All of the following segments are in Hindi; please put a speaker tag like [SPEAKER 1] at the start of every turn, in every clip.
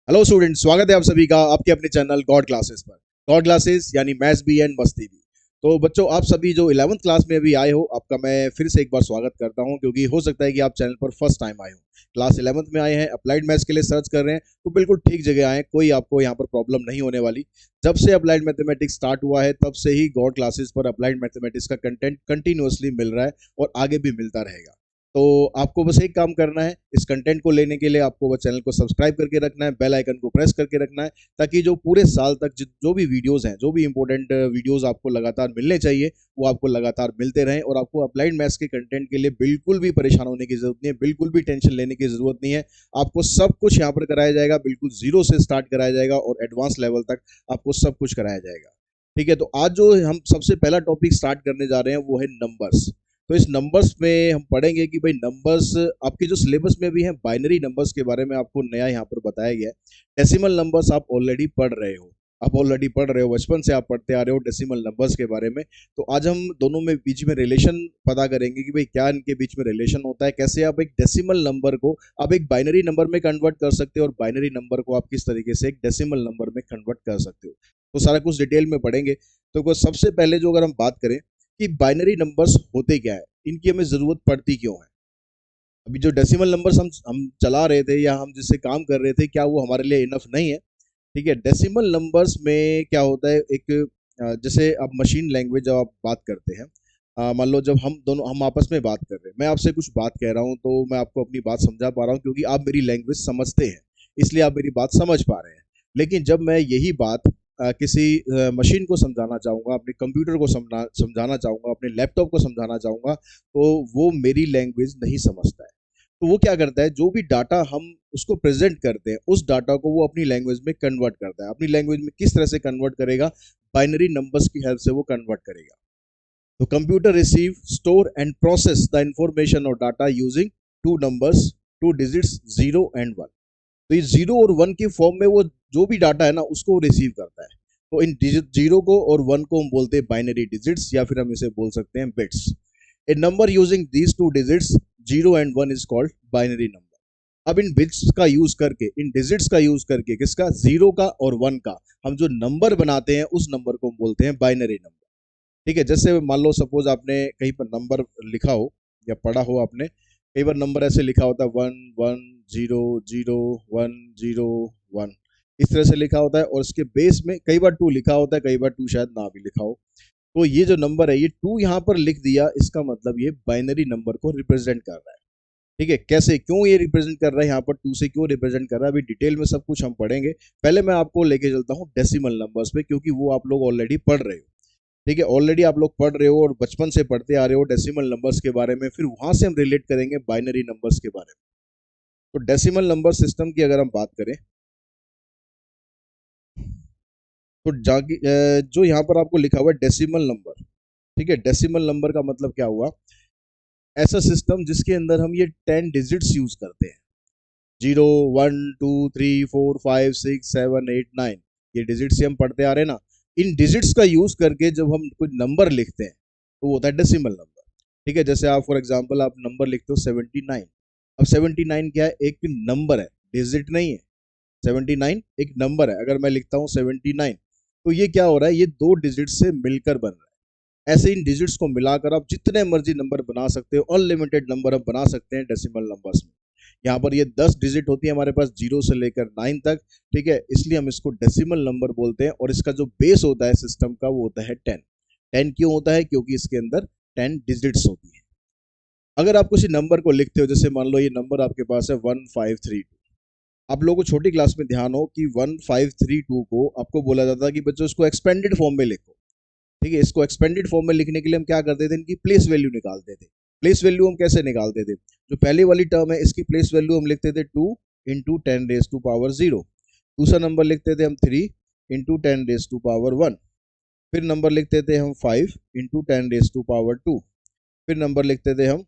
[SPEAKER 1] हेलो स्टूडेंट, स्वागत है आप सभी का आपके अपने चैनल गॉड क्लासेस पर। गॉड क्लासेस यानी मैथ्स भी एंड मस्ती भी। तो बच्चों, आप सभी जो 11th क्लास में अभी आए हो, आपका मैं फिर से एक बार स्वागत करता हूं, क्योंकि हो सकता है कि आप चैनल पर फर्स्ट टाइम आए हो, क्लास 11th में आए हैं, अप्लाइड मैथ्स के लिए सर्च कर रहे हैं, तो बिल्कुल ठीक जगह आए। कोई आपको यहाँ पर प्रॉब्लम नहीं होने वाली। जब से अप्लाइड मैथमेटिक्स स्टार्ट हुआ है, तब से ही गॉड क्लासेस पर अप्लाइड मैथमेटिक्स का कंटेंट कंटिन्यूअसली मिल रहा है और आगे भी मिलता रहेगा। तो आपको बस एक काम करना है, इस कंटेंट को लेने के लिए आपको बस चैनल को सब्सक्राइब करके रखना है, बेल आइकन को प्रेस करके रखना है, ताकि जो पूरे साल तक जो भी वीडियोस हैं, जो भी इंपॉर्टेंट वीडियोस आपको लगातार मिलने चाहिए, वो आपको लगातार मिलते रहें। और आपको अप्लाइड मैथ्स के कंटेंट के लिए बिल्कुल भी परेशान होने की जरूरत नहीं है, बिल्कुल भी टेंशन लेने की जरूरत नहीं है। आपको सब कुछ यहाँ पर कराया जाएगा, बिल्कुल जीरो से स्टार्ट कराया जाएगा और एडवांस लेवल तक आपको सब कुछ कराया जाएगा। ठीक है, तो आज जो हम सबसे पहला टॉपिक स्टार्ट करने जा रहे हैं वो है नंबर्स। तो इस नंबर्स में हम पढ़ेंगे कि भाई नंबर्स आपके जो सिलेबस में भी हैं, बाइनरी नंबर्स के बारे में आपको नया यहाँ पर बताया गया है। डेसिमल नंबर्स आप ऑलरेडी पढ़ रहे हो, बचपन से आप पढ़ते आ रहे हो डेसिमल नंबर्स के बारे में। तो आज हम दोनों में बीच में रिलेशन पता करेंगे कि भाई क्या इनके बीच में रिलेशन होता है, कैसे आप एक डेसिमल नंबर को आप एक बाइनरी नंबर में कन्वर्ट कर सकते हो और बाइनरी नंबर को आप किस तरीके से एक डेसिमल नंबर में कन्वर्ट कर सकते हो। तो सारा कुछ डिटेल में पढ़ेंगे। तो सबसे पहले जो अगर हम बात करें कि बाइनरी नंबर्स होते क्या है, इनकी हमें जरूरत पड़ती क्यों है। अभी जो डेसिमल नंबर्स हम चला रहे थे या हम जिससे काम कर रहे थे, क्या वो हमारे लिए इनफ नहीं है। ठीक है, डेसिमल नंबर्स में क्या होता है, एक जैसे अब मशीन लैंग्वेज जब आप बात करते हैं, मान लो जब हम आपस में बात कर रहे हैं, मैं आपसे कुछ बात कह रहा हूँ, तो मैं आपको अपनी बात समझा पा रहा हूँ क्योंकि आप मेरी लैंग्वेज समझते हैं, इसलिए आप मेरी बात समझ पा रहे हैं। लेकिन जब मैं यही बात किसी मशीन को समझाना चाहूँगा, अपने कंप्यूटर को समझाना चाहूँगा, अपने लैपटॉप को समझाना चाहूँगा, तो वो मेरी लैंग्वेज नहीं समझता है। तो वो क्या करता है, जो भी डाटा हम उसको प्रेजेंट करते हैं, उस डाटा को वो अपनी लैंग्वेज में कन्वर्ट करता है। अपनी लैंग्वेज में किस तरह से कन्वर्ट करेगा, बाइनरी नंबर्स की हेल्प से वो कन्वर्ट करेगा। तो computer receive, store and process the information और data using two numbers, two digits, 0 और 1। तो ये 0 और 1 की फॉर्म में वो जो भी डाटा है ना, उसको रिसीव करता है। तो इन डिजिट 0 को और 1 को हम बोलते हैं बाइनरी डिजिट्स, या फिर हम इसे बोल सकते हैं bits. A number using these two digits, 0 and 1, is called binary number. अब इन बिट्स का यूज करके, इन डिजिट्स का यूज करके, किसका, 0 का और 1 का, हम जो नंबर बनाते हैं उस नंबर को हम बोलते हैं बाइनरी नंबर। ठीक है, जैसे मान लो सपोज आपने कहीं पर नंबर लिखा हो या पढ़ा हो आपने, कई बार नंबर ऐसे लिखा होता है 1 1 0 0 1 0 1, इस तरह से लिखा होता है, और इसके बेस में कई बार 2 लिखा होता है, कई बार 2 शायद ना भी लिखा हो। तो ये जो नंबर है, ये 2 यहाँ पर लिख दिया, इसका मतलब ये बाइनरी नंबर को रिप्रेजेंट कर रहा है। ठीक है, कैसे, क्यों ये रिप्रेजेंट कर रहा है, यहाँ पर 2 से क्यों रिप्रेजेंट कर रहा है, अभी डिटेल में सब कुछ हम पढ़ेंगे। पहले मैं आपको लेके चलता हूँ डेसिमल नंबर्स पे, क्योंकि वो आप लोग ऑलरेडी पढ़ रहे हो। ठीक है, ऑलरेडी आप लोग पढ़ रहे हो और बचपन से पढ़ते आ रहे हो डेसिमल नंबर्स के बारे में, फिर वहां से हम रिलेट करेंगे बाइनरी नंबर्स के बारे में। तो डेसिमल नंबर सिस्टम की अगर हम बात करें, तो जो यहाँ पर आपको लिखा हुआ है डेसिमल नंबर। ठीक है, डेसिमल नंबर का मतलब क्या हुआ, ऐसा सिस्टम जिसके अंदर हम ये 10 डिजिट्स यूज करते हैं। 0 1 2 3 4 5 6 7 8 9, ये डिजिट्स से हम पढ़ते आ रहे हैं ना। इन डिजिट्स का यूज करके जब हम कुछ नंबर लिखते हैं, तो वो होता है डेसिमल नंबर। ठीक है, जैसे आप फॉर एग्जांपल आप नंबर लिखते हो 79। अब 79 क्या है, एक नंबर है, डिजिट नहीं है। 79 एक नंबर है, अगर मैं लिखता हूँ 79, तो ये क्या हो रहा है, ये 2 डिजिट से मिलकर बन रहा है। ऐसे इन डिजिट्स को मिलाकर आप जितने मर्जी नंबर बना सकते हो, अनलिमिटेड नंबर आप बना सकते हैं डेसिमल नंबर्स में। यहाँ पर ये 10 डिजिट होती है हमारे पास, 0 से लेकर 9 तक। ठीक है, इसलिए हम इसको डेसिमल नंबर बोलते हैं, और इसका जो बेस होता है सिस्टम का, वो होता है 10। 10 क्यों होता है, क्योंकि इसके अंदर 10 डिजिट्स होती है। अगर आप किसी नंबर को लिखते हो, जैसे मान लो ये नंबर आपके पास है 1532, आप लोगों को छोटी क्लास में ध्यान हो कि 1532 को आपको बोला जाता है कि बच्चों इसको एक्सपेंडेड फॉर्म में लिखो। ठीक है, इसको एक्सपेंडेड फॉर्म में लिखने के लिए हम क्या करते थे, इनकी प्लेस वैल्यू निकालते थे। प्लेस वैल्यू हम कैसे निकालते थे, जो पहले वाली टर्म है इसकी प्लेस वैल्यू हम लिखते थे 2 × 10⁻⁴। दूसरा नंबर लिखते थे हम 3 × 10⁻⁴। फिर नंबर लिखते थे हम 5 × 10⁻²। फिर नंबर लिखते थे हम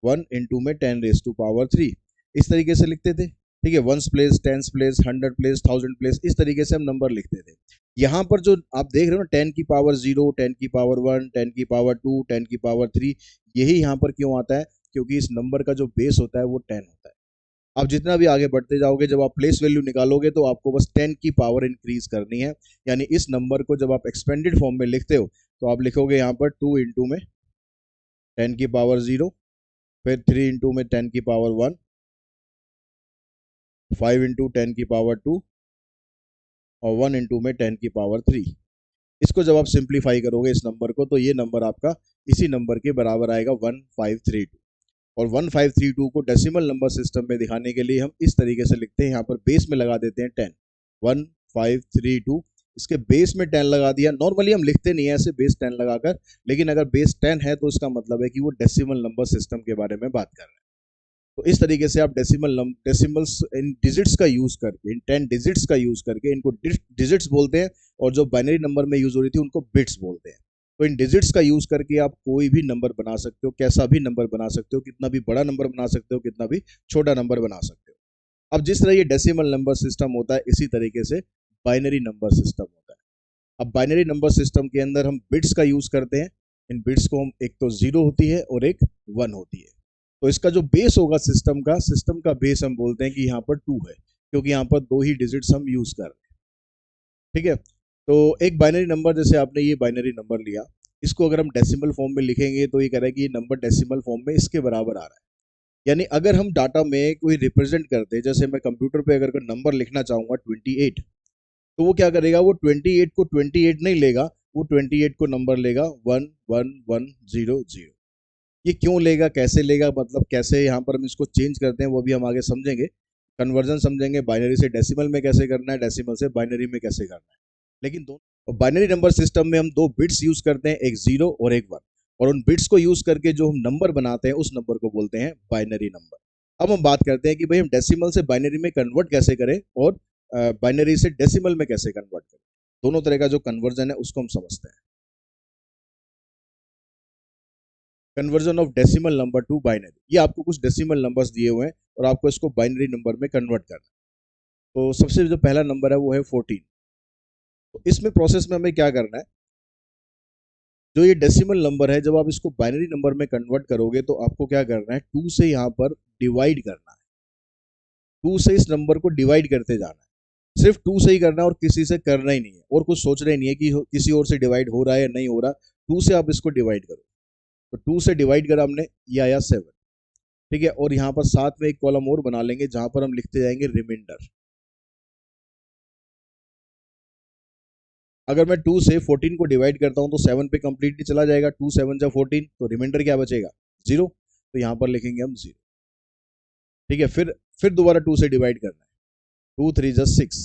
[SPEAKER 1] 1 × 10⁻³ इस तरीके से लिखते थे। ठीक है, ones place, tens place, 100 place, 1000 place, इस तरीके से हम नंबर लिखते थे। यहाँ पर जो आप देख रहे हो ना, 10⁻0, 10⁻1, 10⁻2, 10⁻3, यही यहाँ पर क्यों आता है, क्योंकि इस नंबर का जो बेस होता है वो 10 होता है। आप जितना भी आगे बढ़ते जाओगे, जब आप प्लेस वैल्यू निकालोगे तो आपको बस 10 की पावर इंक्रीज करनी है। यानी इस नंबर को जब आप एक्सपेंडेड फॉर्म में लिखते हो तो आप लिखोगे यहाँ पर 2 इंटू में 10 की पावर 0, फिर 3 इंटू में 10 की पावर 1, 5 इंटू 10 की पावर 2 और 1 इंटू में 10 की पावर 3। इसको जब आप सिंप्लीफाई करोगे इस नंबर को, तो ये नंबर आपका इसी नंबर के बराबर आएगा 1532। और 1532 को डेसिमल नंबर सिस्टम में दिखाने के लिए हम इस तरीके से लिखते हैं, यहाँ पर बेस में लगा देते हैं 10, 1532, इसके बेस में 10 लगा दिया। नॉर्मली हम लिखते नहीं है ऐसे बेस 10 लगाकर, लेकिन अगर बेस 10 है तो इसका मतलब है कि वो डेसिमल नंबर सिस्टम के बारे में बात कर रहे हैं। तो इस तरीके से आप डेसिमल्स इन डिजिट्स का यूज करके, इन 10 डिजिट्स का यूज करके, इनको डिजिट्स बोलते हैं, और जो बाइनरी नंबर में यूज हो रही थी उनको बिट्स बोलते हैं। तो इन डिजिट्स का यूज करके आप कोई भी नंबर बना सकते हो, कैसा भी नंबर बना सकते हो, कितना भी बड़ा नंबर बना सकते हो, कितना भी छोटा नंबर बना सकते हो। अब जिस तरह ये डेसिमल नंबर सिस्टम होता है, इसी तरीके से बाइनरी नंबर सिस्टम होता है। अब बाइनरी नंबर सिस्टम के अंदर हम बिट्स का यूज करते हैं। इन बिट्स को हम, एक तो 0 होती है और एक 1 होती है। तो इसका जो बेस होगा सिस्टम का बेस हम बोलते हैं कि यहाँ पर 2 है, क्योंकि यहाँ पर 2 ही डिजिट्स हम यूज कर रहे हैं। ठीक है, तो एक बाइनरी नंबर, जैसे आपने ये बाइनरी नंबर लिया, इसको अगर हम डेसिमल फॉर्म में लिखेंगे तो ये कह रहा है कि ये नंबर डेसिमल फॉर्म में इसके बराबर आ रहा है। यानी अगर हम डाटा में कोई रिप्रेजेंट करते हैं, जैसे मैं कंप्यूटर पे अगर कोई नंबर लिखना चाहूंगा 28, तो वो क्या करेगा, वो 28 को 28 नहीं लेगा, वो 28 को नंबर लेगा 11100। ये क्यों लेगा, कैसे लेगा, मतलब कैसे यहाँ पर हम इसको चेंज करते हैं वो भी हम आगे समझेंगे। कन्वर्जन समझेंगे, बाइनरी से डेसिमल में कैसे करना है, डेसिमल से बाइनरी में कैसे करना है। लेकिन दोनों बाइनरी नंबर सिस्टम में हम 2 बिट्स यूज करते हैं, एक 0 और एक 1, और उन बिट्स को यूज करके जो हम नंबर बनाते हैं उस नंबर को बोलते हैं बाइनरी नंबर। अब हम बात करते हैं कि भाई हम डेसिमल से बाइनरी में कन्वर्ट कैसे करें और बाइनरी से डेसिमल में कैसे कन्वर्ट करें। दोनों तरह का जो कन्वर्जन है उसको हम समझते हैं। Conversion of decimal number two binary, ये आपको कुछ डेसिमल नंबर्स दिए हुए हैं और आपको इसको बाइनरी नंबर में कन्वर्ट करना है। तो सबसे जो पहला नंबर है वो है 14। तो इसमें प्रोसेस में हमें क्या करना है, जो ये डेसिमल नंबर है, जब आप इसको बाइनरी नंबर में कन्वर्ट करोगे तो आपको क्या करना है, 2 से यहाँ पर डिवाइड करना है। 2 से इस नंबर को डिवाइड करते जाना है। सिर्फ 2 से ही करना है और किसी से करना ही नहीं है, और कुछ सोचना ही नहीं है कि किसी और से डिवाइड हो रहा है या नहीं हो रहा। 2 से आप इसको डिवाइड करो। तो 2 से डिवाइड करा हमने, ये आया 7। ठीक है, और यहाँ पर साथ में एक कॉलम और बना लेंगे जहां पर हम लिखते जाएंगे रिमाइंडर। अगर मैं 2 से 14 को डिवाइड करता हूं तो 7 पे कंप्लीटली चला जाएगा, 2 7 जा 14, तो रिमाइंडर क्या बचेगा, 0। तो यहाँ पर लिखेंगे हम 0। ठीक है, फिर दोबारा 2 से डिवाइड करना है, 2 3 जा 6।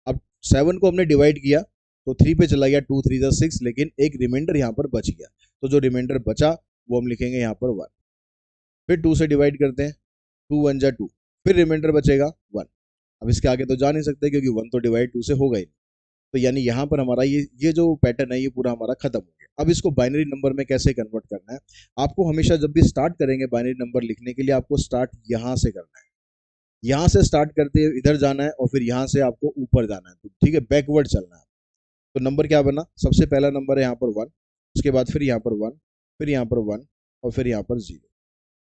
[SPEAKER 1] अब 7 को हमने डिवाइड किया तो 3 पे चला गया, 2 3 जा 6, लेकिन एक रिमाइंडर यहाँ पर बच गया। तो जो रिमाइंडर बचा वो हम लिखेंगे यहाँ पर 1। फिर 2 से डिवाइड करते हैं, 2 1 जा 2, फिर रिमाइंडर बचेगा 1। अब इसके आगे तो जा नहीं सकते क्योंकि 1 तो डिवाइड 2 से होगा ही नहीं। तो यानी यहाँ पर हमारा ये जो पैटर्न है ये पूरा हमारा खत्म हो गया। अब इसको बाइनरी नंबर में कैसे कन्वर्ट करना है, आपको हमेशा जब भी स्टार्ट करेंगे बाइनरी नंबर लिखने के लिए, आपको स्टार्ट यहाँ से करना है। यहाँ से स्टार्ट करते इधर जाना है और फिर यहाँ से आपको ऊपर जाना है। तो ठीक है, बैकवर्ड चलना है। तो नंबर क्या बना, सबसे पहला नंबर है यहाँ पर 1, उसके बाद फिर यहाँ पर 1, फिर यहाँ पर 1 और फिर यहाँ पर 0।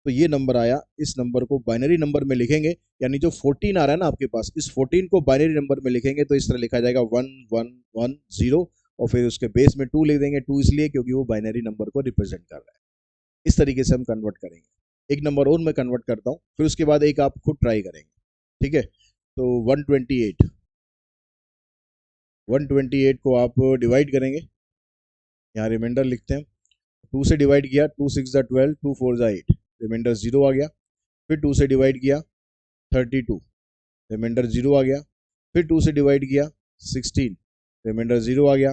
[SPEAKER 1] तो ये नंबर आया। इस नंबर को बाइनरी नंबर में लिखेंगे, यानी जो 14 आ रहा है ना आपके पास, इस 14 को बाइनरी नंबर में लिखेंगे तो इस तरह लिखा जाएगा 1 1 1 0, और फिर उसके बेस में 2 लिख देंगे। 2 इसलिए क्योंकि वो बाइनरी नंबर को रिप्रेजेंट कर रहा है। इस तरीके से हम कन्वर्ट करेंगे। एक नंबर और मैं कन्वर्ट करता हूँ, फिर उसके बाद एक आप खुद ट्राई करेंगे। ठीक है, तो 128 को आप डिवाइड करेंगे, यहाँ रिमाइंडर लिखते हैं। 2 से डिवाइड किया, 2 6 जा 12, 2 4 जा 8, रिमाइंडर 0 आ गया। फिर 2 से डिवाइड किया, 32, रिमाइंडर 0 आ गया। फिर 2 से डिवाइड किया, 16, रिमाइंडर 0 आ गया।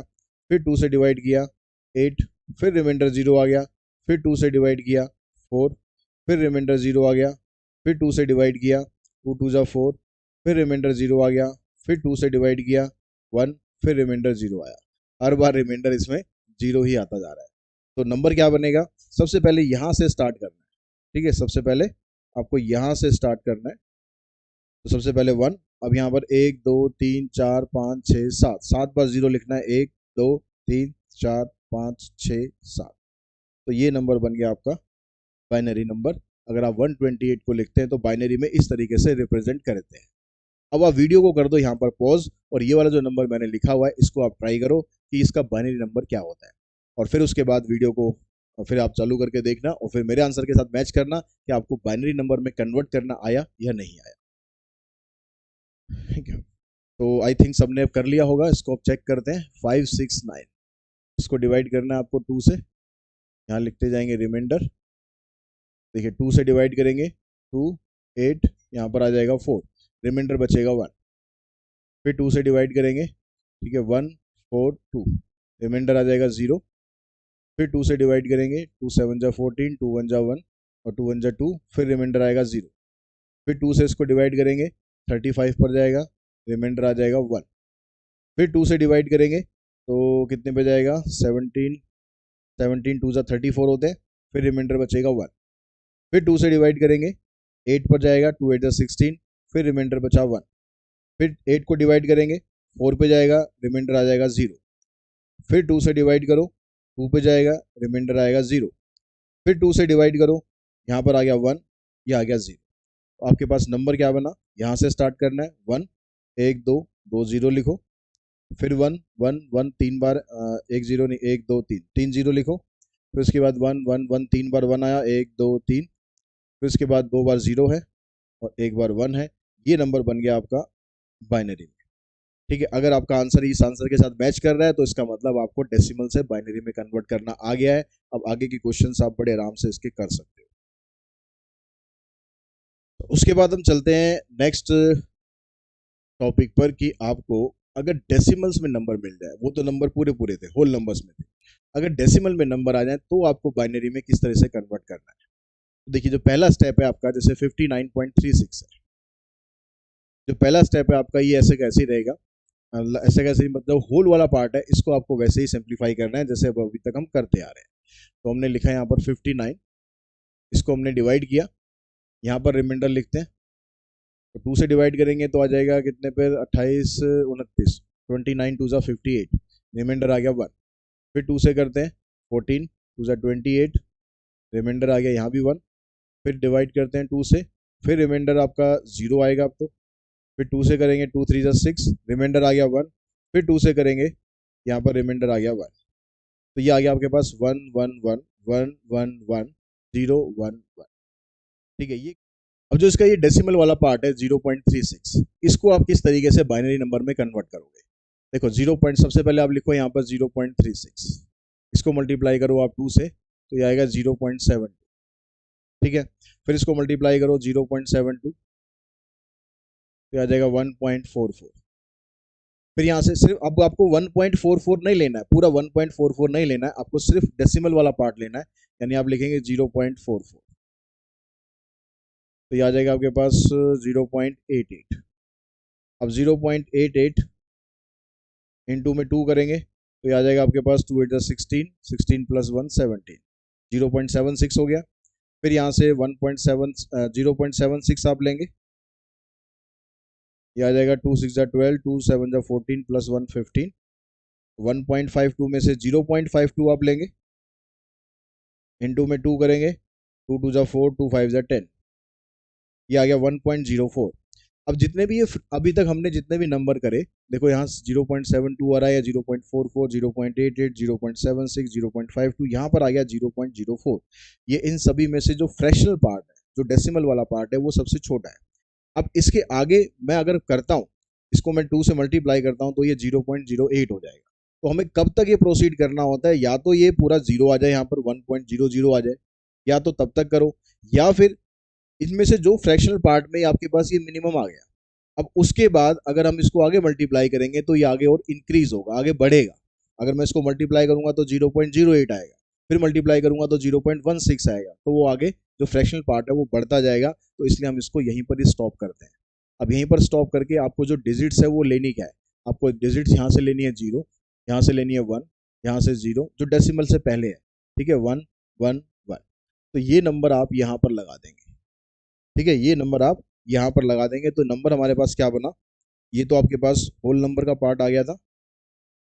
[SPEAKER 1] फिर 2 से डिवाइड किया, 8, फिर रिमाइंडर 0 आ गया। फिर 2 से डिवाइड किया, 4, फिर रिमाइंडर 0 आ गया। फिर 2 से डिवाइड किया, 2 2 जा 4, फिर रिमाइंडर 0 आ गया। फिर 2 से डिवाइड किया, 1, फिर रिमाइंडर 0 आया। हर बार रिमाइंडर इसमें 0 ही आता जा रहा है। तो नंबर क्या बनेगा, सबसे पहले यहाँ से स्टार्ट करना है। ठीक है, सबसे पहले आपको यहाँ से स्टार्ट करना है। तो सबसे पहले 1, अब यहाँ पर 1 2 3 4 5 6 7, 7 बार 0 लिखना है, 1 2 3 4 5 6 7। तो ये नंबर बन गया आपका बाइनरी नंबर। अगर आप 128 को लिखते हैं तो बाइनरी में इस तरीके से रिप्रेजेंट करते हैं। अब आप वीडियो को कर दो यहाँ पर पॉज, और ये वाला जो नंबर मैंने लिखा हुआ है इसको आप ट्राई करो कि इसका बाइनरी नंबर क्या होता है, और फिर उसके बाद वीडियो को फिर आप चालू करके देखना और फिर मेरे आंसर के साथ मैच करना कि आपको बाइनरी नंबर में कन्वर्ट करना आया या नहीं आया। ठीक है, तो आई थिंक सबने अब कर लिया होगा। इसको अब चेक करते हैं। 569 इसको डिवाइड करना है आपको 2 से। यहाँ लिखते जाएंगे रिमाइंडर। देखिए 2 से डिवाइड करेंगे 2 8, यहाँ पर आ जाएगा 4, रिमाइंडर बचेगा 1। फिर 2 से डिवाइड करेंगे, ठीक है 1 4 2, रिमाइंडर आ जाएगा 0। फिर 2 से डिवाइड करेंगे 2 7 जा 14, 2 1 जा 1 और 2 1 जा 2, फिर रिमाइंडर आएगा 0। फिर 2 से इसको डिवाइड करेंगे 35 पर जाएगा, रिमाइंडर आ जाएगा 1। फिर 2 से डिवाइड करेंगे तो कितने पे जाएगा 17, 17 2 जा 34 होते हैं, फिर रिमाइंडर बचेगा 1। फिर 2 से डिवाइड करेंगे 8 पर जाएगा, 2 8 जा 16, फिर रिमाइंडर बचा 1। फिर 8 को डिवाइड करेंगे 4 पे जाएगा, रिमाइंडर आ जाएगा 0। फिर 2 से डिवाइड करो 2 पे जाएगा, रिमाइंडर आएगा 0। फिर 2 से डिवाइड करो, यहाँ पर आ गया 1, ये आ गया 0। तो आपके पास नंबर क्या बना, यहाँ से स्टार्ट करना है 1 1 2 2 0 लिखो, फिर 1 1 1 3 बार 1 0 नहीं 1 2 3 3 0 लिखो। फिर उसके बाद 1 1 1 3 बार 1 आया 1 2 3, फिर उसके बाद 2 बार 0 है और 1 बार 1 है। ये नंबर बन गया आपका बाइनरी में। ठीक है, अगर आपका आंसर इस आंसर के साथ मैच कर रहा है तो इसका मतलब आपको डेसिमल से बाइनरी में कन्वर्ट करना आ गया है। अब आगे की क्वेश्चंस आप बड़े आराम से इसके कर सकते हो। तो उसके बाद हम चलते हैं नेक्स्ट टॉपिक पर कि आपको अगर डेसिमल्स में नंबर मिल जाए, वो तो नंबर पूरे पूरे थे, होल नंबर्स में थे, अगर डेसिमल में नंबर आ जाए तो आपको बाइनरी में किस तरह से कन्वर्ट करना है। तो देखिए जो पहला स्टेप है आपका, जैसे 59.36 है, जो पहला स्टेप है आपका ये ऐसे कैसे ही रहेगा, ऐसे कैसे ही मतलब होल वाला पार्ट है, इसको आपको वैसे ही सिंप्लीफाई करना है जैसे अब अभी तक हम करते आ रहे हैं। तो हमने लिखा है यहाँ पर 59, इसको हमने डिवाइड किया, यहाँ पर रिमाइंडर लिखते हैं, तो 2 से डिवाइड करेंगे तो आ जाएगा कितने पे 28 29, 29 2 जा 58, रिमाइंडर आ गया 1। फिर 2 से करते हैं 14 2 जा 28, रिमाइंडर आ गया यहाँ भी 1। फिर डिवाइड करते हैं 2 से, फिर रिमाइंडर आपका 0 आएगा अब तो। फिर 2 से करेंगे 2 3 जा 6, रिमाइंडर आ गया 1। फिर 2 से करेंगे, यहाँ पर रिमाइंडर आ गया 1। तो ये आ गया आपके पास 1 1 1 1 1 1 0 1 1। ठीक है, ये अब जो इसका ये डेसिमल वाला पार्ट है 0.36, इसको आप किस तरीके से बाइनरी नंबर में कन्वर्ट करोगे। देखो 0 पॉइंट, सबसे पहले आप लिखो यहाँ पर 0.36, इसको मल्टीप्लाई करो आप 2 से तो ये आएगा 0.72। ठीक है, फिर इसको मल्टीप्लाई करो 0.72 तो आ जाएगा 1.44। फिर यहाँ से सिर्फ अब आपको 1.44 नहीं लेना है, पूरा 1.44 नहीं लेना है, आपको सिर्फ डेसिमल वाला पार्ट लेना है, यानी आप लिखेंगे 0.44, तो ये आ जाएगा आपके पास 0.88। अब 0.88 इंटू में 2 करेंगे तो ये आ जाएगा आपके पास 2 8 16, 16 प्लस 1 17, 0.76 हो गया। फिर यहाँ से 0.76 आप लेंगे, ये आ जाएगा 2 6 जा 12, 2 7 जा 14 प्लस 1 15। 1.52 में से 0.52 आप लेंगे, इंटू में 2 करेंगे, 2 2 जा 4, 2 5 जा 10, ये आ गया 1.04। अब जितने भी ये अभी तक हमने जितने भी नंबर करे, देखो यहाँ 0.72 आ रहा है, या 0.44, 0.88, 0.76, 0.52, यहाँ पर आ गया 0.04। ये इन सभी में से जो फ्रैक्शनल पार्ट है, जो डेसिमल वाला पार्ट है, वो सबसे छोटा है। अब इसके आगे मैं अगर करता हूँ, इसको मैं 2 से मल्टीप्लाई करता हूँ तो ये 0.08 हो जाएगा। तो हमें कब तक ये प्रोसीड करना होता है, या तो ये पूरा 0 आ जाए, यहाँ पर 1.00 आ जाए, या तो तब तक करो, या फिर इनमें से जो फ्रैक्शनल पार्ट में आपके पास ये मिनिमम आ गया, अब उसके बाद अगर हम इसको आगे मल्टीप्लाई करेंगे तो ये आगे और इंक्रीज होगा, आगे बढ़ेगा। अगर मैं इसको मल्टीप्लाई करूंगा तो 0.08 आएगा, फिर मल्टीप्लाई करूंगा तो 0.16 आएगा, तो वो आगे जो फ्रैक्शनल पार्ट है वो बढ़ता जाएगा। तो इसलिए हम इसको यहीं पर ही स्टॉप करते हैं। अब यहीं पर स्टॉप करके आपको जो डिजिट्स है वो लेनी क्या है, आपको डिजिट्स यहाँ से लेनी है 0, यहाँ से लेनी है 1, यहाँ से 0, जो डेसिमल से पहले है, ठीक है 1 1 1। तो ये नंबर आप यहाँ पर लगा देंगे। ठीक है, ये नंबर आप यहाँ पर लगा देंगे तो नंबर हमारे पास क्या बना, ये तो आपके पास होल नंबर का पार्ट आ गया था।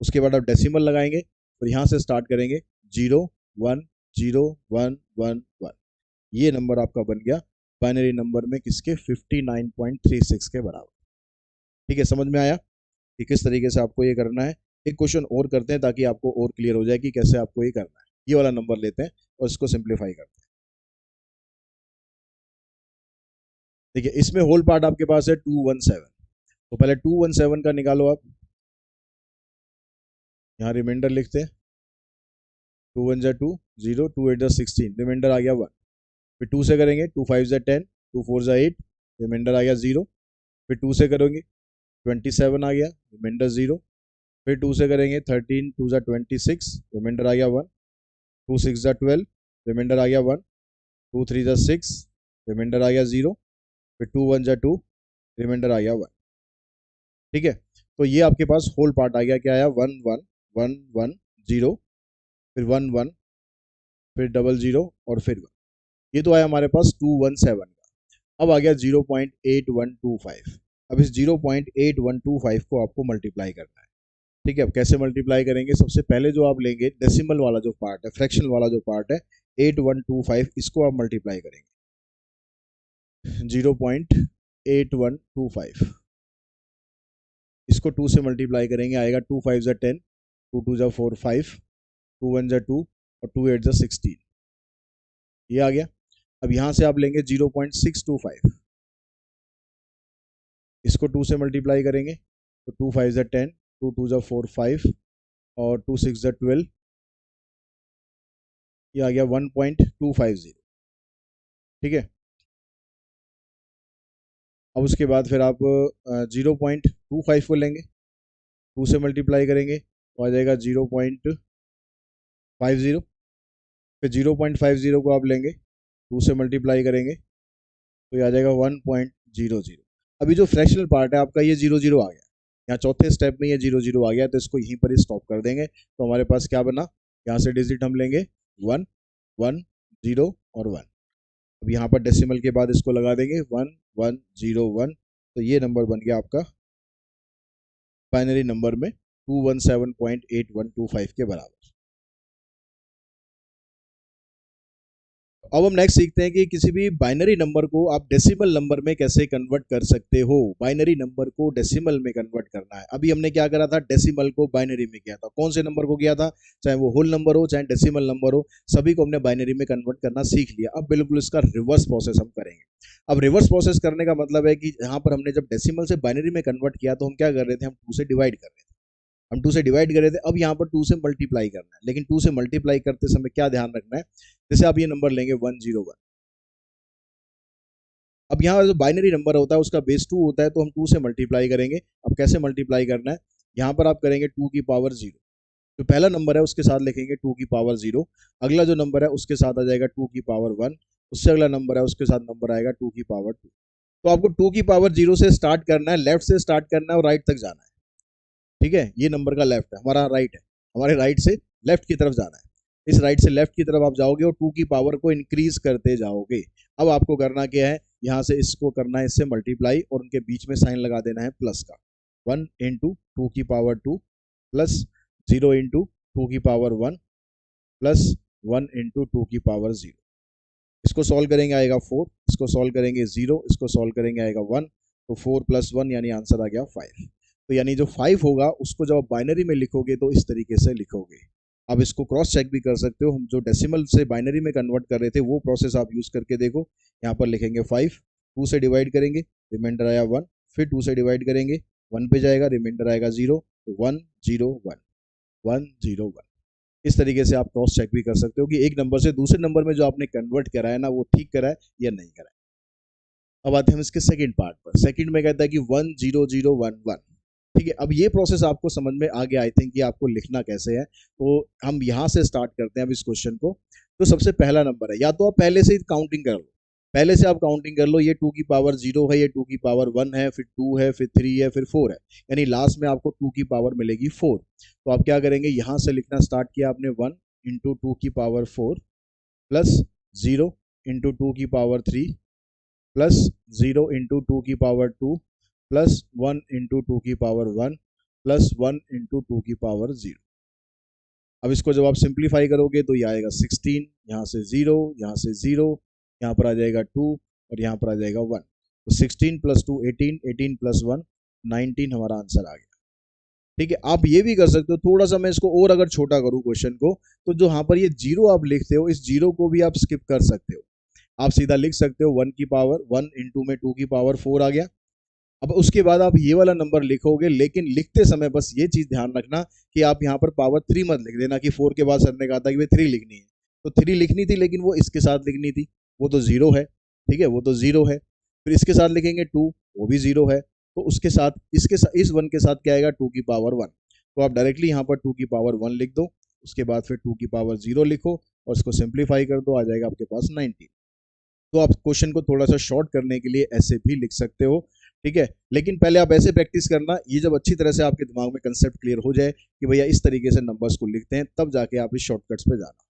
[SPEAKER 1] उसके बाद आप डेसिमल लगाएंगे और यहाँ से स्टार्ट करेंगे 0 1 0 1 1 1। ये नंबर आपका बन गया बाइनरी नंबर में किसके 59.36 के बराबर। ठीक है, समझ में आया कि किस तरीके से आपको ये करना है। एक क्वेश्चन और करते हैं ताकि आपको और क्लियर हो जाए कि कैसे आपको ये करना है। ये वाला नंबर लेते हैं और इसको सिंप्लीफाई करते हैं। देखिए, इसमें होल पार्ट आपके पास है 217, तो पहले 217 का निकालो आप। यहाँ रिमाइंडर लिखते हैं, 2 1 जा 2, 0, 2 8 जा 16, रिमाइंडर आ गया 1। फिर 2 से करेंगे, 2 5 जा 10, 2 4 जा 8, रिमाइंडर आ गया 0। फिर 2 से करोगे 27 आ गया, रिमाइंडर 0। फिर 2 से करेंगे 13 2 जा 26, रिमाइंडर आ गया 1। 2 6 जा 12, रिमाइंडर आ गया 1। 2 3 जा 6, रिमाइंडर आ गया 0। फिर 2 1 जा 2, रिमाइंडर आ गया 1। ठीक है, तो ये आपके पास होल पार्ट आ गया, क्या आया 1 1 1 1 0, फिर 1 1, फिर 00 और फिर 1। ये तो आया हमारे पास 217 का। अब आ गया 0.8125। अब इस 0.8125 को आपको मल्टीप्लाई करना है। ठीक है, अब कैसे मल्टीप्लाई करेंगे? सबसे पहले जो आप लेंगे डेसिमल वाला जो पार्ट है, फ्रैक्शन वाला जो पार्ट है 8125, इसको आप मल्टीप्लाई करेंगे 0.8125। इसको 2 से मल्टीप्लाई करेंगे, आएगा 2 5 जा 10, 2 2 जा 4 5, 2 1 जा 2 और 2 8 जा 16। ये आ गया। अब यहाँ से आप लेंगे 0.625, इसको 2 से मल्टीप्लाई करेंगे तो 2 5 जा 10, 2 2 जा 4 5 और 2 6 जा 12। ये आ गया 1.250। ठीक है, अब उसके बाद फिर आप 0.25 को लेंगे, 2 से मल्टीप्लाई करेंगे तो आ जाएगा 0.50। फिर 0.50 को आप लेंगे, 2 से मल्टीप्लाई करेंगे तो ये आ जाएगा 1.00। अभी जो फ्रैक्शनल पार्ट है आपका ये 00 आ गया, यहाँ चौथे स्टेप में ये 00 आ गया, तो इसको यहीं पर ही स्टॉप कर देंगे। तो हमारे पास क्या बना, यहाँ से डिजिट हम लेंगे 1 1 0 और 1। अब यहाँ पर डेसिमल के बाद इसको लगा देंगे 1 1 0 1, तो ये नंबर बन गया आपका बाइनरी नंबर में 217.8125 के बराबर। अब हम नेक्स्ट सीखते हैं कि किसी भी बाइनरी नंबर को आप डेसिमल नंबर में कैसे कन्वर्ट कर सकते हो। बाइनरी नंबर को डेसिमल में कन्वर्ट करना है। अभी हमने क्या करा था, डेसिमल को बाइनरी में किया था। कौन से नंबर को किया था? चाहे वो होल नंबर हो चाहे डेसिमल नंबर हो, सभी को हमने बाइनरी में कन्वर्ट करना सीख लिया। अब बिल्कुल इसका रिवर्स प्रोसेस हम करेंगे। अब रिवर्स प्रोसेस करने का मतलब है कि यहाँ पर हमने जब डेसिमल से बाइनरी में कन्वर्ट किया तो हम क्या कर रहे थे, हम 2 से डिवाइड कर रहे थे। हम 2 से डिवाइड कर रहे थे, अब यहाँ पर 2 से मल्टीप्लाई करना है। लेकिन 2 से मल्टीप्लाई करते समय क्या ध्यान रखना है, जैसे आप ये नंबर लेंगे 101, अब यहाँ जो बाइनरी नंबर होता है उसका बेस 2 होता है, तो हम 2 से मल्टीप्लाई करेंगे। अब कैसे मल्टीप्लाई करना है, यहाँ पर आप करेंगे 2 की पावर 0, जो पहला नंबर है उसके साथ लिखेंगे 2 की पावर 0, अगला जो नंबर है उसके साथ आ जाएगा 2 की पावर 1, उससे अगला नंबर है उसके साथ नंबर आएगा 2 की पावर 2। तो आपको 2 की पावर 0 से स्टार्ट करना है, लेफ्ट से स्टार्ट करना है और राइट तक जाना है। ठीक है, ये नंबर का लेफ्ट है, हमारा राइट है, हमारे राइट से लेफ्ट की तरफ जाना है। इस राइट से लेफ्ट की तरफ आप जाओगे और 2 की पावर को इंक्रीज करते जाओगे। अब आपको करना क्या है, यहाँ से इसको करना है इससे मल्टीप्लाई और उनके बीच में साइन लगा देना है प्लस का। 1 इंटू 2 की पावर 2 प्लस 0 इंटू 2 की पावर 1 प्लस 1 इंटू 2 की पावर 0। इसको सॉल्व करेंगे आएगा 4, इसको सॉल्व करेंगे 0, इसको सॉल्व करेंगे आएगा 1, तो 4 प्लस 1 यानी आंसर आ गया 5। तो यानी जो 5 होगा उसको जब आप बाइनरी में लिखोगे तो इस तरीके से लिखोगे। आप इसको क्रॉस चेक भी कर सकते हो, हम जो डेसिमल से बाइनरी में कन्वर्ट कर रहे थे वो प्रोसेस आप यूज करके देखो। यहाँ पर लिखेंगे 5, 2 से डिवाइड करेंगे, रिमाइंडर आया 1, फिर 2 से डिवाइड करेंगे, 1 पे जाएगा, रिमाइंडर आएगा 0, तो 1 0 1 1 0 1। इस तरीके से आप क्रॉस चेक भी कर सकते हो कि एक नंबर से दूसरे नंबर में जो आपने कन्वर्ट करा है ना वो ठीक करा है या नहीं करा है। अब आते हैं हम इसके सेकंड पार्ट पर। सेकंड में कहता है कि 1 0 0 1 1। ठीक है, अब ये प्रोसेस आपको समझ में आ गया आई थिंक कि आपको लिखना कैसे है। तो हम यहाँ से स्टार्ट करते हैं अब इस क्वेश्चन को। तो सबसे पहला नंबर है, या तो आप पहले से काउंटिंग कर लो, पहले से आप काउंटिंग कर लो, ये 2 की पावर 0 है, ये 2 की पावर 1 है, फिर 2 है, फिर 3 है, फिर 4 है, यानी लास्ट में आपको 2 की पावर मिलेगी 4। तो आप क्या करेंगे, यहाँ से लिखना स्टार्ट किया आपने 1 इंटू 2 की पावर 4 प्लस 0 इंटू 2 की पावर 3 प्लस 0 इंटू 2 की पावर 2 प्लस 1 इंटू 2 की पावर 1 प्लस 1 इंटू 2 की पावर 0। अब इसको जब आप सिंप्लीफाई करोगे तो ये आएगा 16, यहाँ से 0, यहाँ से 0, यहाँ पर आ जाएगा 2 और यहाँ पर आ जाएगा 1। तो 16 + 2 18, 18 + 1 19 हमारा आंसर आ गया। ठीक है, आप ये भी कर सकते हो, थोड़ा सा मैं इसको और अगर छोटा करूँ क्वेश्चन को, तो जो यहाँ पर ये जीरो आप लिखते हो, इस जीरो को भी आप स्किप कर सकते हो। आप सीधा लिख सकते हो 1 की पावर 1 इंटू में 2 की पावर 4 आ गया। अब उसके बाद आप ये वाला नंबर लिखोगे, लेकिन लिखते समय बस ये चीज ध्यान रखना कि आप यहाँ पर पावर 3 मत लिख देना कि 4 के बाद सर ने कहा था कि भाई 3 लिखनी है, तो 3 लिखनी थी, लेकिन वो इसके साथ लिखनी थी, वो तो जीरो है। ठीक है, वो तो जीरो है। फिर इसके साथ लिखेंगे 2, वो भी जीरो है। तो उसके साथ इसके साथ इस 1 के साथ क्या आएगा, 2 की पावर 1। तो आप डायरेक्टली यहाँ पर 2 की पावर 1 लिख दो, उसके बाद फिर 2 की पावर 0 लिखो और इसको सिंप्लीफाई कर दो, आ जाएगा आपके पास 19। तो आप क्वेश्चन को थोड़ा सा शॉर्ट करने के लिए ऐसे भी लिख सकते हो। ठीक है, लेकिन पहले आप ऐसे प्रैक्टिस करना, ये जब अच्छी तरह से आपके दिमाग में कंसेप्ट क्लियर हो जाए कि भैया इस तरीके से नंबर्स को लिखते हैं, तब जाके आप इस शॉर्टकट्स पे जाना।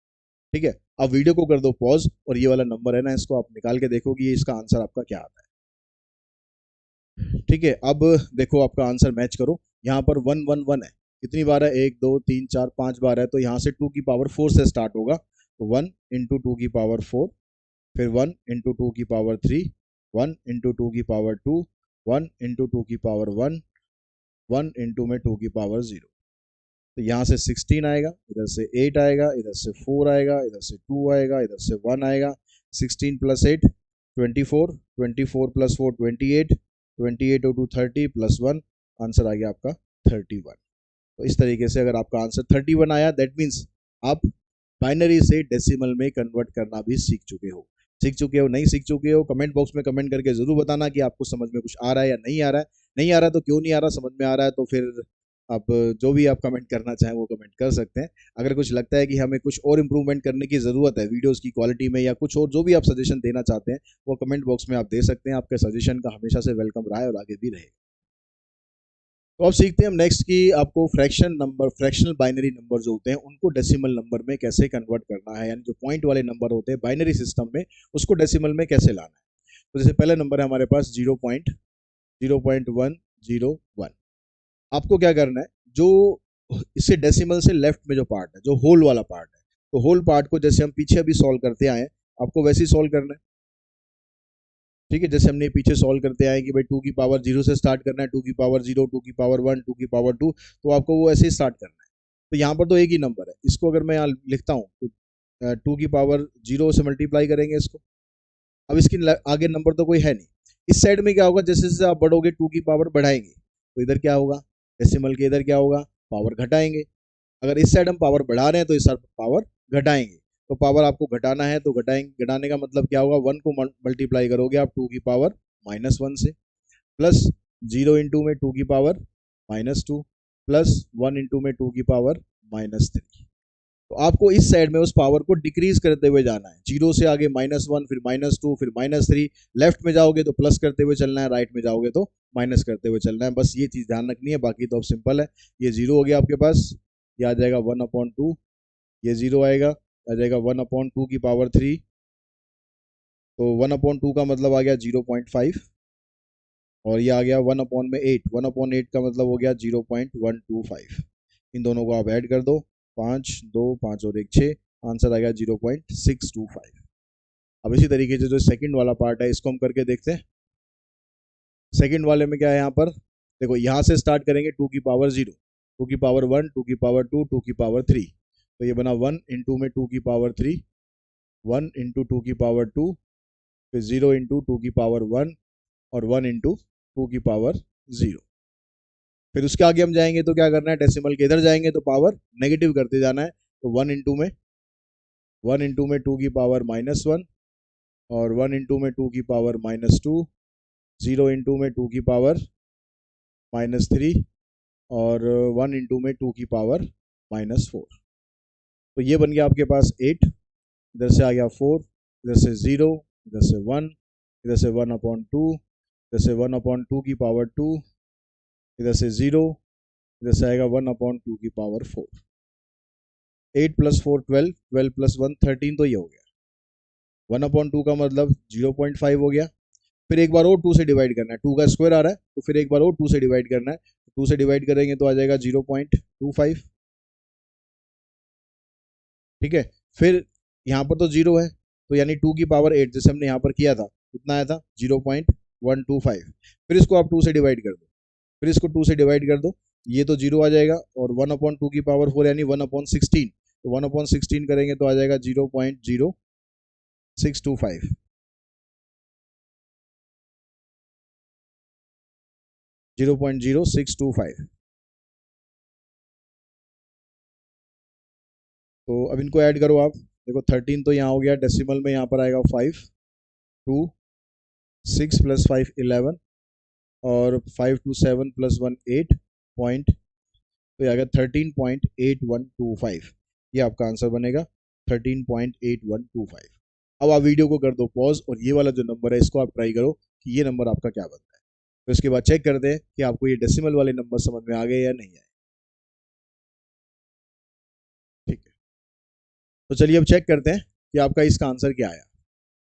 [SPEAKER 1] ठीक है, आप वीडियो को कर दो पॉज और ये वाला नंबर है ना, इसको आप निकाल के देखो कि इसका आंसर आपका क्या आता है। ठीक है, अब देखो आपका आंसर मैच करो। यहाँ पर 1 1 1 है, कितनी बार है, 1 2 3 4 5 बार है, तो यहाँ से 2 की पावर 4 से स्टार्ट होगा। तो 1 इंटू 2 की पावर 4, फिर 1 इंटू 2 की पावर 3, 1 इंटू 2 की पावर 2, 1 इंटू 2 की पावर 1, 1 इंटू में 2 की पावर 0। तो यहाँ से 16 आएगा, इधर से 8 आएगा, इधर से 4 आएगा, इधर से 2 आएगा, इधर से 1 आएगा। 16 + 8 24, 24 + 4 28, 28 × 2 30 + 1, आंसर आ गया आपका 31। तो इस तरीके से अगर आपका आंसर 31 आया, दैट मीन्स आप बाइनरी से डेसिमल में कन्वर्ट करना भी सीख चुके हो। सीख चुके हो, नहीं सीख चुके हो, कमेंट बॉक्स में कमेंट करके जरूर बताना कि आपको समझ में कुछ आ रहा है या नहीं आ रहा है। नहीं आ रहा है तो क्यों नहीं आ रहा, समझ में आ रहा है तो फिर आप जो भी आप कमेंट करना चाहें वो कमेंट कर सकते हैं। अगर कुछ लगता है कि हमें कुछ और इम्प्रूवमेंट करने की ज़रूरत है वीडियोस की क्वालिटी में, या कुछ और जो भी आप सजेशन देना चाहते हैं, वो कमेंट बॉक्स में आप दे सकते हैं। आपके सजेशन का हमेशा से वेलकम रहा है और आगे भी रहेगा। तो अब सीखते हैं हम नेक्स्ट की आपको fraction number, fractional binary number जो होते हैं उनको डेसिमल नंबर में कैसे कन्वर्ट करना है, यानी जो पॉइंट वाले नंबर होते हैं बाइनरी सिस्टम में, उसको डेसिमल में कैसे लाना है। तो जैसे पहला नंबर है हमारे पास 0.101। आपको क्या करना है, जो इससे डेसिमल से लेफ्ट में जो पार्ट है, जो होल वाला पार्ट है, तो होल पार्ट को जैसे हम पीछे अभी सॉल्व करते आए, आपको वैसे ही सॉल्व करना है। ठीक है, जैसे हमने पीछे सॉल्व करते आए कि भाई 2 की पावर 0 से स्टार्ट करना है, 2 की पावर 0, 2 की पावर 1, 2 की पावर 2, तो आपको वो ऐसे ही स्टार्ट करना है। तो यहाँ पर तो एक ही नंबर है, इसको अगर मैं यहाँ लिखता हूँ तो 2 की पावर 0 से मल्टीप्लाई करेंगे इसको। अब इसकी आगे नंबर तो कोई है नहीं। इस साइड में क्या होगा, जैसे जैसे आप बढ़ोगे 2 की पावर बढ़ाएंगे, तो इधर क्या होगा, डेसिमल के इधर क्या होगा, पावर घटाएंगे। अगर इस साइड हम पावर बढ़ा रहे हैं तो इस साइड पावर घटाएंगे। तो पावर आपको घटाना है तो घटाएंगे, घटाने का मतलब क्या होगा, 1 को मल्टीप्लाई करोगे आप 2 की पावर -1 से, प्लस 0 इंटू में 2 की पावर -2, प्लस 1 इंटू में 2 की पावर -3। तो आपको इस साइड में उस पावर को डिक्रीज करते हुए जाना है, 0 से आगे -1, फिर -2, फिर -3। लेफ्ट में जाओगे तो प्लस करते हुए चलना है, राइट में जाओगे तो माइनस करते हुए चलना है। बस ये चीज ध्यान रखनी है, बाकी तो अब सिंपल है। ये 0 हो गया आपके पास, ये आ जाएगा 1/2, ये 0 आएगा, आ जाएगा 1/2 की पावर 3। तो 1/2 का मतलब आ गया 0.5, और ये आ गया 1/8, 1/8 का मतलब हो गया 0.125। इन दोनों को आप ऐड कर दो, 5 2 5 और 1 6, आंसर आ गया 0.625। अब इसी तरीके से जो सेकंड वाला पार्ट है इसको हम करके देखते हैं। सेकंड वाले में क्या है, यहाँ पर देखो, यहाँ से स्टार्ट करेंगे 2 की पावर 0, 2 की पावर 1, 2 की पावर 2, 2 की पावर 3। तो ये बना 1 इंटू में 2 की पावर 3, 1 इंटू 2 की पावर 2, फिर 0 इंटू 2 की पावर 1, और 1 इंटू 2 की पावर 0। फिर उसके आगे हम जाएंगे तो क्या करना है, डेसिमल के इधर जाएंगे तो पावर नेगेटिव करते जाना है। तो 1 इंटू में 2 की पावर -1, और 1 इंटू में 2 की पावर -2, 0 इंटू में 2 की पावर -3, और 1 इंटू में 2 की पावर -4। तो ये बन गया आपके पास 8, इधर से आ गया 4, इधर से 0, इधर से 1, इधर से 1/2, इधर से 1/2 की पावर 2, इधर से 0, इधर से आएगा 1/2 की पावर 4। 8 + 4 12, 12 + 1 13, तो ये हो गया 1/2 का मतलब 0.5 हो गया। फिर एक बार और 2 से डिवाइड करना है, 2 का स्क्वायर आ रहा है तो फिर एक बार और 2 से डिवाइड करना है। 2 से डिवाइड करेंगे तो आ जाएगा 0.25। ठीक है, फिर यहाँ पर तो 0 है, तो यानी 2 की पावर 8 जैसे हमने यहाँ पर किया था, कितना आया था 0.125। फिर इसको आप 2 से डिवाइड कर दो, फिर इसको 2 से डिवाइड कर दो, ये तो 0 आ जाएगा, और 1/2 की पावर 4 यानी 1/16, तो 1/16 करेंगे तो आ जाएगा 0.0625। तो अब इनको ऐड करो आप, देखो 13 तो यहाँ हो गया, डेसिमल में यहाँ पर आएगा 5, 2, 6 + 5 11, और 5 2 7 + 1 8 पॉइंट, तो ये आ गया 13.8125। ये आपका आंसर बनेगा 13.8125। अब आप वीडियो को कर दो पॉज, और ये वाला जो नंबर है इसको आप ट्राई करो कि ये नंबर आपका क्या बनता है। तो इसके बाद चेक करते हैं कि आपको ये डेसिमल वाले नंबर समझ में आ गए या नहीं आए। ठीक है, तो चलिए अब चेक करते हैं कि आपका इसका आंसर क्या आया।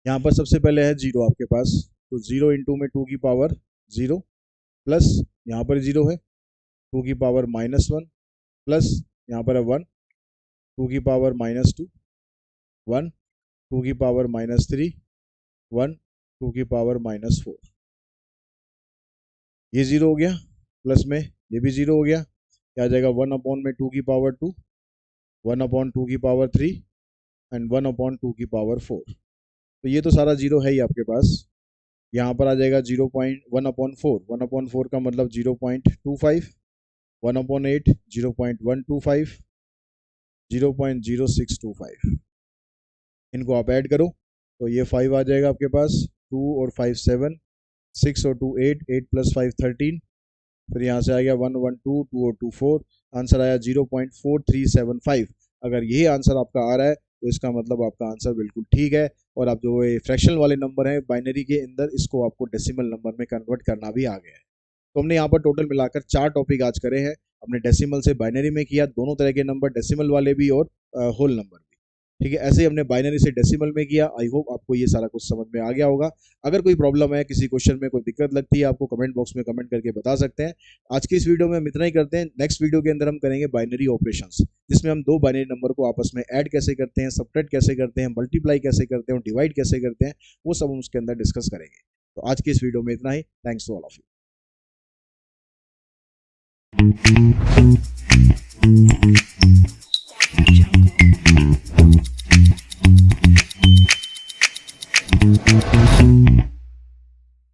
[SPEAKER 1] यहाँ पर सबसे पहले है 0 आपके पास, तो 0 इंटू में 2 की पावर 0, प्लस यहाँ पर 0 है, 2 की पावर -1, प्लस यहाँ पर है 1, 2 की पावर -2, 1, 2 की पावर -3, 1, 2 की पावर -4। ये 0 हो गया, प्लस में ये भी 0 हो गया, क्या आ जाएगा 1/2 की पावर 2, 1/2 की पावर 3, एंड 1/2 की पावर 4। तो ये तो सारा 0 है ही आपके पास। यहाँ पर आ जाएगा 0.1/4, 1/4 का मतलब 0.25, 1/8 0.125, 0.0625। इनको आप ऐड करो तो ये 5 आ जाएगा आपके पास, 2 और 5 7, 6 और 2 8, 8 + 5 13, फिर यहाँ से आ गया 1 1 2, 2 और 2 4, आंसर आया 0.4375। अगर यही आंसर आपका आ रहा है तो इसका मतलब आपका आंसर बिल्कुल ठीक है, और आप जो ये फ्रैक्शनल वाले नंबर हैं बाइनरी के अंदर, इसको आपको डेसिमल नंबर में कन्वर्ट करना भी आ गया है। तो हमने यहाँ पर टोटल मिलाकर 4 टॉपिक आज करे हैं। हमने डेसिमल से बाइनरी में किया, दोनों तरह के नंबर, डेसिमल वाले भी और होल नंबर भी। ठीक है, ऐसे ही हमने बाइनरी से डेसिमल में किया। आई होप आपको ये सारा कुछ समझ में आ गया होगा। अगर कोई प्रॉब्लम है, किसी क्वेश्चन में कोई दिक्कत लगती है, आपको कमेंट बॉक्स में कमेंट करके बता सकते हैं। आज की इस वीडियो में हम इतना ही करते हैं। नेक्स्ट वीडियो के अंदर हम करेंगे बाइनरी ऑपरेशंस, जिसमें हम 2 बाइनरी नंबर को आपस में ऐड कैसे करते हैं, सबट्रैक्ट कैसे करते हैं, मल्टीप्लाई कैसे करते हैं और डिवाइड कैसे करते हैं, वो सब हम उसके अंदर डिस्कस करेंगे। तो आज की इस वीडियो में इतना ही। Thanks to all of you.